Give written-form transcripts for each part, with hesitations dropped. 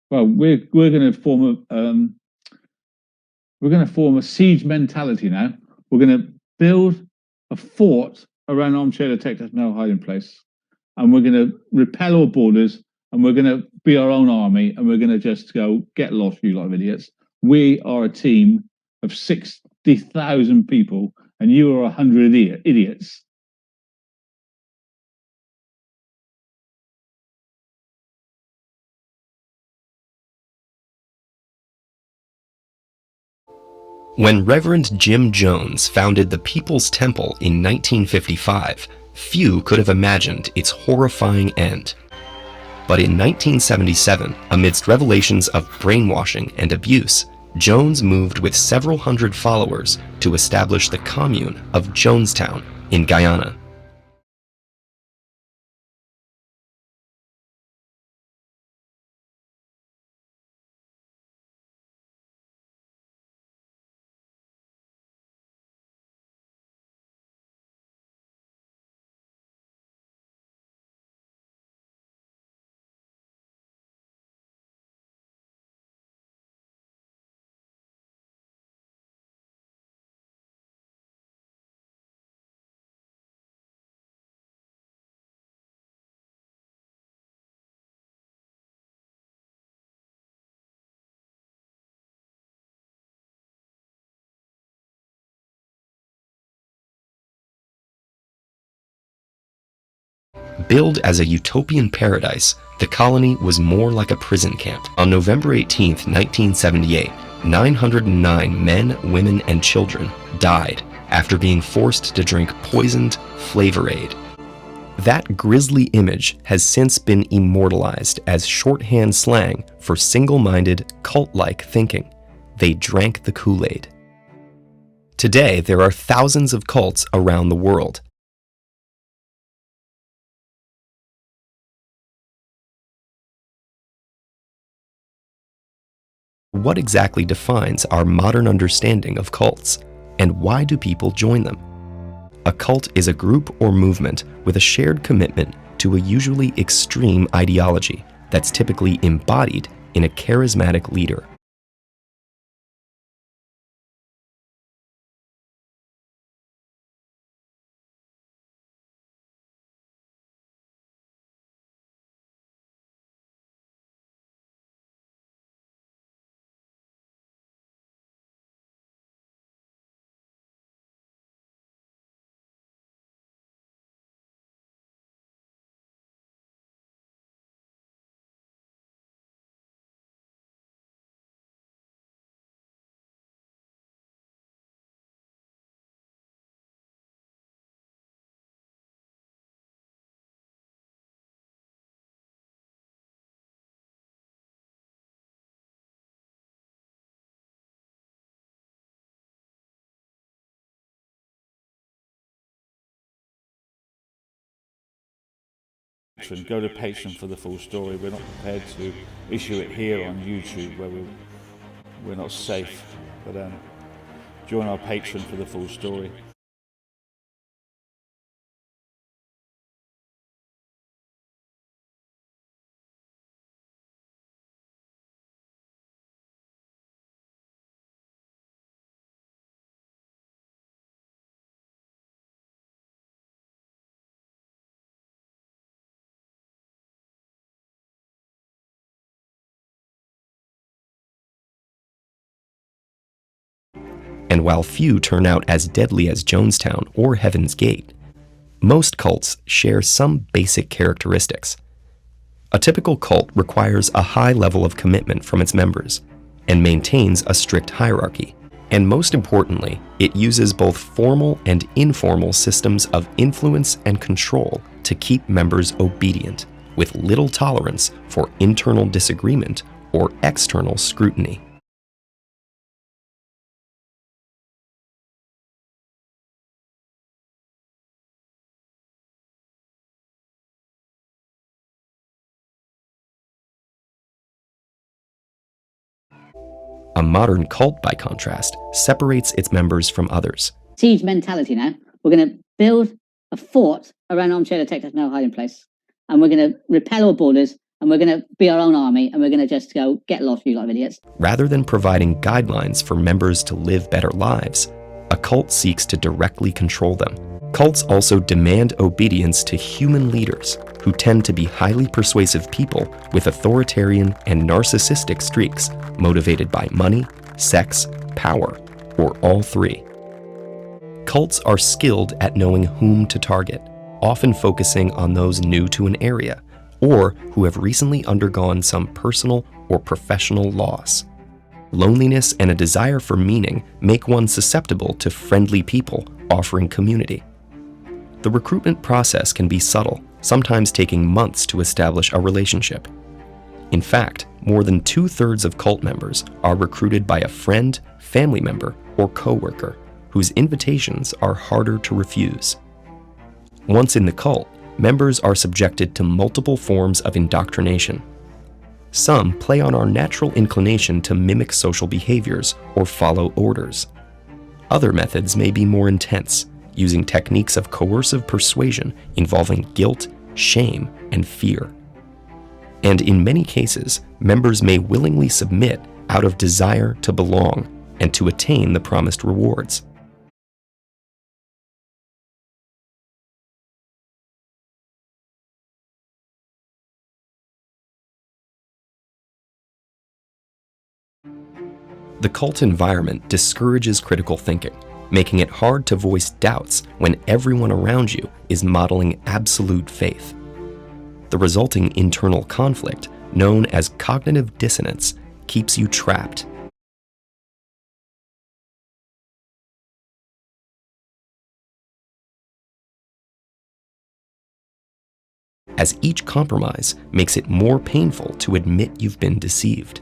Well, we're going to form a siege mentality now. We're going to build a fort around Armchair to take us no hiding place, and we're going to repel all borders, and we're going to be our own army, and we're going to just go get lost, you lot of idiots. We are a team of 60,000 people, and you are 100 idiots. When Reverend Jim Jones founded the People's Temple in 1955, few could have imagined its horrifying end. But in 1977, amidst revelations of brainwashing and abuse, Jones moved with several hundred followers to establish the commune of Jonestown in Guyana. Billed as a utopian paradise, the colony was more like a prison camp. On November 18, 1978, 909 men, women, and children died after being forced to drink poisoned Flavor Aid. That grisly image has since been immortalized as shorthand slang for single-minded, cult-like thinking. They drank the Kool-Aid. Today, there are thousands of cults around the world. What exactly defines our modern understanding of cults, and why do people join them? A cult is a group or movement with a shared commitment to a usually extreme ideology that's typically embodied in a charismatic leader. Go to Patreon for the full story. We're not prepared to issue it here on YouTube where we're not safe. But join our Patreon for the full story. And while few turn out as deadly as Jonestown or Heaven's Gate, most cults share some basic characteristics. A typical cult requires a high level of commitment from its members and maintains a strict hierarchy. And most importantly, it uses both formal and informal systems of influence and control to keep members obedient, with little tolerance for internal disagreement or external scrutiny. A modern cult, by contrast, separates its members from others. Siege mentality now. We're going to build a fort around Armchair to take us no hiding place. And we're going to repel all borders, and we're going to be our own army, and we're going to just go, get lost, you lot of idiots. Rather than providing guidelines for members to live better lives, a cult seeks to directly control them. Cults also demand obedience to human leaders, who tend to be highly persuasive people with authoritarian and narcissistic streaks motivated by money, sex, power, or all three. Cults are skilled at knowing whom to target, often focusing on those new to an area or who have recently undergone some personal or professional loss. Loneliness and a desire for meaning make one susceptible to friendly people offering community. The recruitment process can be subtle, sometimes taking months to establish a relationship. In fact, more than 2/3 of cult members are recruited by a friend, family member, or coworker whose invitations are harder to refuse. Once in the cult, members are subjected to multiple forms of indoctrination. Some play on our natural inclination to mimic social behaviors or follow orders. Other methods may be more intense, using techniques of coercive persuasion involving guilt, shame, and fear. And in many cases, members may willingly submit out of desire to belong and to attain the promised rewards. The cult environment discourages critical thinking, making it hard to voice doubts when everyone around you is modeling absolute faith. The resulting internal conflict, known as cognitive dissonance, keeps you trapped. As each compromise makes it more painful to admit you've been deceived.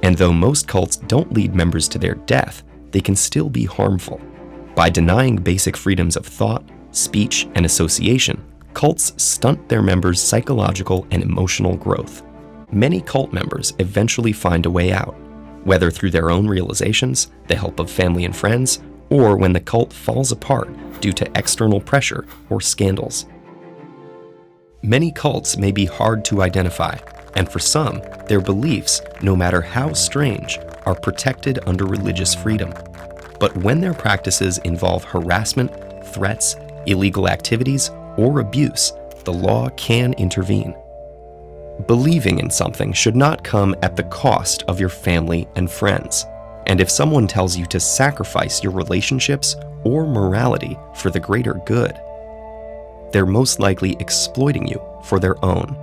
And though most cults don't lead members to their death, they can still be harmful. By denying basic freedoms of thought, speech, and association, cults stunt their members' psychological and emotional growth. Many cult members eventually find a way out, whether through their own realizations, the help of family and friends, or when the cult falls apart due to external pressure or scandals. Many cults may be hard to identify, and for some, their beliefs, no matter how strange, are protected under religious freedom. But when their practices involve harassment, threats, illegal activities, or abuse, the law can intervene. Believing in something should not come at the cost of your family and friends. And if someone tells you to sacrifice your relationships or morality for the greater good, they're most likely exploiting you for their own.